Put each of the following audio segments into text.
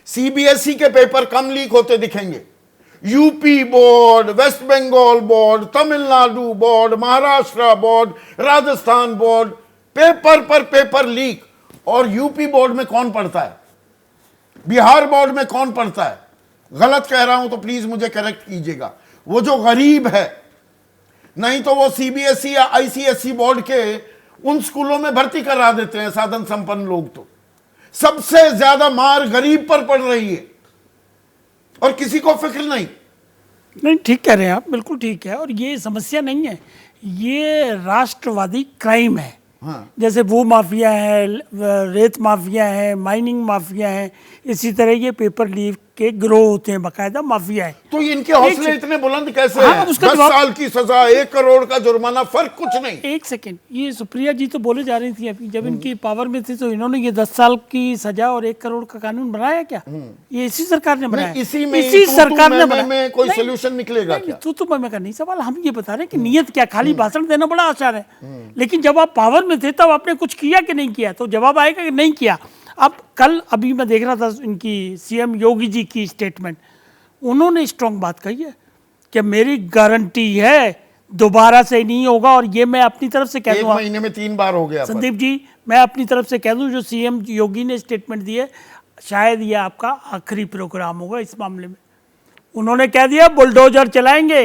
CBSE के paper कम leak होते दिखेंगे। UP board, West Bengal board, Tamil Nadu board, Maharashtra board, Rajasthan board, paper पर पेपर लीक। और यूपी बोर्ड में कौन पढ़ता है, बिहार बोर्ड में कौन पढ़ता है? गलत कह रहा हूं तो प्लीज मुझे करेक्ट कीजिएगा। वो जो गरीब है, नहीं तो वो सीबीएसई या आईसीएसई बोर्ड के उन स्कूलों में भर्ती करा देते हैं साधन संपन्न लोग। तो सबसे ज्यादा मार गरीब पर पड़ रही है और किसी को फिक्र नहीं। ठीक कह रहे हैं आप, बिल्कुल ठीक है। और ये समस्या नहीं है, ये राष्ट्रवादी क्राइम है। हाँ। जैसे भू माफिया है, रेत माफिया है, माइनिंग माफिया है, इसी तरह ये पेपर लीक के गिरोह होते हैं, बाकायदा माफिया है। तो इनके हौसले इतने बुलंद कैसे हाँ, हैं? 10 साल की सजा, 1 करोड़ का जुर्माना, फर्क कुछ नहीं। एक सेकंड, ये सुप्रिया जी तो बोले जा रही थी अभी, जब इनकी पावर में थी तो इन्होंने ये 10 साल की सजा और 1 करोड़ का कानून बनाया क्या? ये इसी सरकार ने बनाया। इसी सरकार ने बनाया। कोई सोल्यूशन निकलेगा क्या? तो मैं का नहीं सवाल, हम ये बता रहे हैं कि नियत क्या, खाली भाषण देना बड़ा आसान है, लेकिन जब आप पावर में थे तब आपने कुछ किया कि नहीं किया? तो जवाब आएगा कि नहीं किया। अब कल अभी मैं देख रहा था इनकी सीएम योगी जी की स्टेटमेंट, उन्होंने स्ट्रांग बात कही है कि मेरी गारंटी है दोबारा से नहीं होगा। और ये मैं अपनी तरफ से कह दूं, 1 महीने में 3 बार हो गया संदीप जी, मैं अपनी तरफ से कह दूं, जो सीएम योगी ने स्टेटमेंट दी है, शायद ये आपका आखिरी प्रोग्राम होगा इस मामले में। उन्होंने कह दिया बुलडोजर चलाएंगे,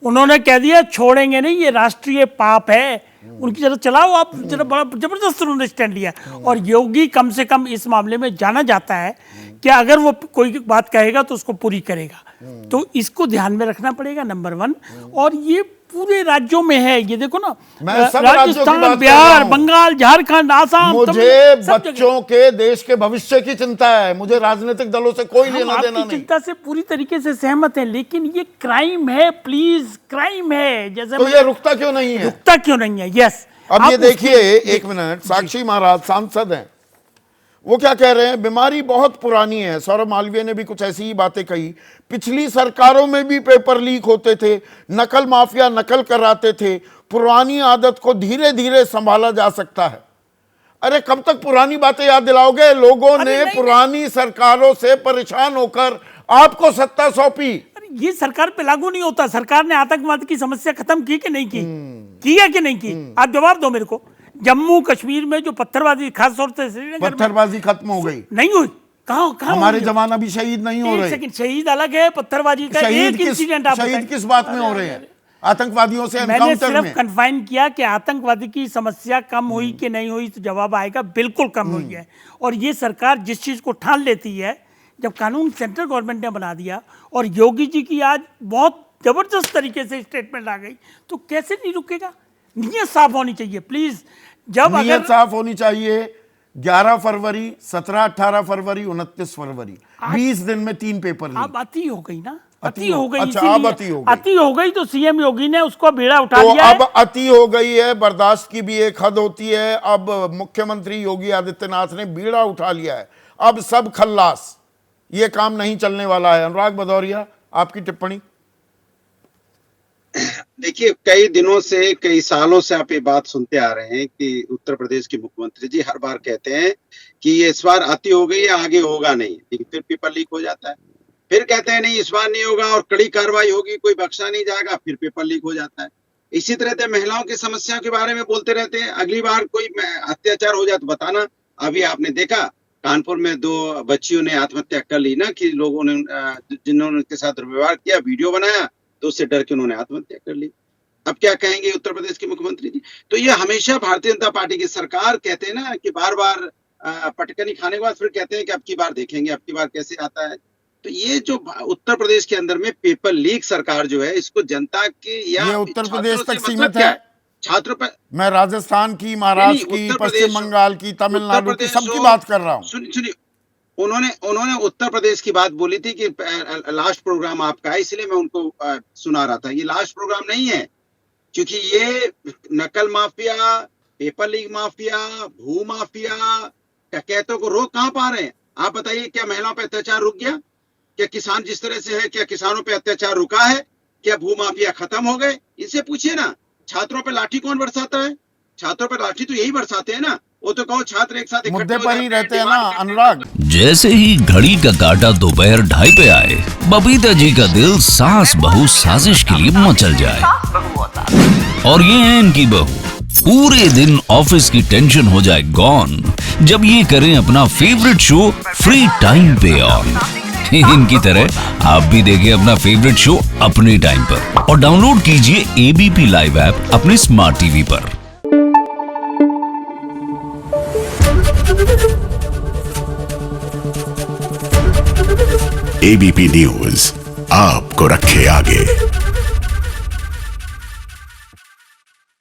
उन्होंने कह दिया छोड़ेंगे नहीं, ये राष्ट्रीय पाप है, उनकी जरा चलाओ आप, जरा बड़ा जबरदस्त उन्होंने स्टैंड लिया। और योगी कम से कम इस मामले में जाना जाता है कि अगर वो कोई बात कहेगा तो उसको पूरी करेगा। तो इसको ध्यान में रखना पड़ेगा, नंबर 1। और ये पूरे राज्यों में है, ये देखो ना, राजस्थान, बिहार, बंगाल, झारखंड, आसाम, मुझे बच्चों के देश के भविष्य की चिंता है, मुझे राजनीतिक दलों से कोई लेना देना नहीं। चिंता से पूरी तरीके से सहमत है, लेकिन ये क्राइम है, प्लीज, क्राइम है। जैसे तो ये रुकता क्यों नहीं है? रुकता क्यों नहीं है? यस। अब ये देखिए, 1 मिनट, साक्षी महाराज सांसद हैं, वो क्या कह रहे हैं? बीमारी बहुत पुरानी है। सौरभ मालवीय ने भी कुछ ऐसी ही बातें कही। पिछली सरकारों में भी पेपर लीक होते थे, नकल माफिया नकल कराते थे, पुरानी आदत को धीरे धीरे संभाला जा सकता है। अरे कब तक पुरानी बातें याद दिलाओगे? लोगों ने पुरानी सरकारों से परेशान होकर आपको सत्ता सौंपी। ये सरकार पे लागू नहीं होता। सरकार ने आतंकवाद की समस्या खत्म की कि नहीं की? किया कि नहीं की? आप जवाब दो मेरे को। जम्मू कश्मीर में जो पत्थरबाजी, खासतौर से श्रीनगर, पत्थरबाजी खत्म हो गई? नहीं हुई। कहाँ हमारे जवान अभी शहीद नहीं हो रहे। सेकंड, शहीद अलग है, पत्थरबाजी का एक इंसिडेंट आप शहीद किस बात में हो रहे हैं? आतंकवादियों से मैंने सिर्फ कन्फाइन किया कि आतंकवादी की समस्या कम हुई कि नहीं हुई, तो जवाब आएगा बिल्कुल कम हुई है। और ये सरकार जिस चीज को ठान लेती है, जब कानून सेंट्रल गवर्नमेंट ने बना दिया और योगी जी की आज बहुत जबरदस्त तरीके से स्टेटमेंट आ गई, तो कैसे नहीं रुकेगा? नीयत साफ होनी चाहिए प्लीज। जब नीयत साफ होनी चाहिए। 11 फरवरी, 17, 18 फरवरी, 29 फरवरी, 20 दिन में 3 पेपर लीक। अब अति हो गई ना, अति हो गई। अच्छा, अब अति हो गई। अति हो गई तो सीएम योगी ने उसको बेड़ा उठा तो लिया। अब अति हो गई है, बर्दाश्त की भी एक हद होती है। अब मुख्यमंत्री योगी आदित्यनाथ ने बीड़ा उठा लिया है, अब सब खल्लास, ये काम नहीं चलने वाला है। अनुराग भदौरिया, आपकी टिप्पणी। देखिए, कई दिनों से, कई सालों से आप ये बात सुनते आ रहे हैं कि उत्तर प्रदेश के मुख्यमंत्री जी हर बार कहते हैं कि ये इस बार अति हो गई है, आगे होगा नहीं, लेकिन फिर पेपर लीक हो जाता है। फिर कहते हैं नहीं इस बार नहीं होगा और कड़ी कार्रवाई होगी, कोई बख्शा नहीं जाएगा, फिर पेपर लीक हो जाता है। इसी तरह से महिलाओं की समस्या के बारे में बोलते रहते हैं, अगली बार कोई अत्याचार हो जाए तो बताना। अभी आपने देखा कानपुर में 2 बच्चियों ने आत्महत्या कर ली ना, कि लोगों ने, जिन्होंने उनके साथ दुर्व्यवहार किया, वीडियो बनाया, तो उससे डर के उन्होंने आत्महत्या कर ली। अब क्या कहेंगे उत्तर प्रदेश के मुख्यमंत्री जी? तो ये हमेशा भारतीय जनता पार्टी की सरकार, कहते हैं ना कि बार बार पटकनी खाने के बाद फिर कहते हैं कि अब की बार देखेंगे, अब की बार कैसे आता है। तो ये जो उत्तर प्रदेश के अंदर में पेपर लीक सरकार जो है, इसको जनता के या ये उत्तर प्रदेश तक सीमित है? छात्रों पर, मैं राजस्थान की, महाराष्ट्र की, पश्चिम बंगाल की, तमिलनाडु की, सबकी बात कर रहा हूँ। सुनिए, उन्होंने उत्तर प्रदेश की बात बोली थी कि लास्ट प्रोग्राम आपका है, इसलिए मैं उनको सुना रहा था। ये लास्ट प्रोग्राम नहीं है, क्योंकि ये नकल माफिया, पेपर लीक माफिया, भू माफिया, डकैतों को रोक कहां पा रहे हैं? आप बताइए, क्या महिलाओं पे अत्याचार रुक गया? क्या किसान जिस तरह से है, क्या किसानों पे अत्याचार रुका है? क्या भू माफिया खत्म हो गए? इनसे पूछिए ना। छात्रों पे लाठी कौन बरसाता है? छात्रों पे लाठी तो यही बरसाते हैं ना, वो तो कहो छात्र एक साथ मुद्दे इकट्ठे पर हो ही जाते हैं, रहते हैं ना डिमांड करते हैं। अनुराग। जैसे ही घड़ी का काटा दोपहर 2:30 पे आए, बबीता जी का दिल सास बहू साजिश के लिए मचल जाए। और ये है इनकी बहू, पूरे दिन ऑफिस की टेंशन हो जाए गॉन जब ये करें अपना फेवरेट शो फ्री टाइम पे ऑन। इनकी तरह आप भी देखिए अपना फेवरेट शो अपने टाइम पर और डाउनलोड कीजिए एबीपी लाइव ऐप अपने स्मार्ट टीवी पर। एबीपी न्यूज आपको रखे आगे।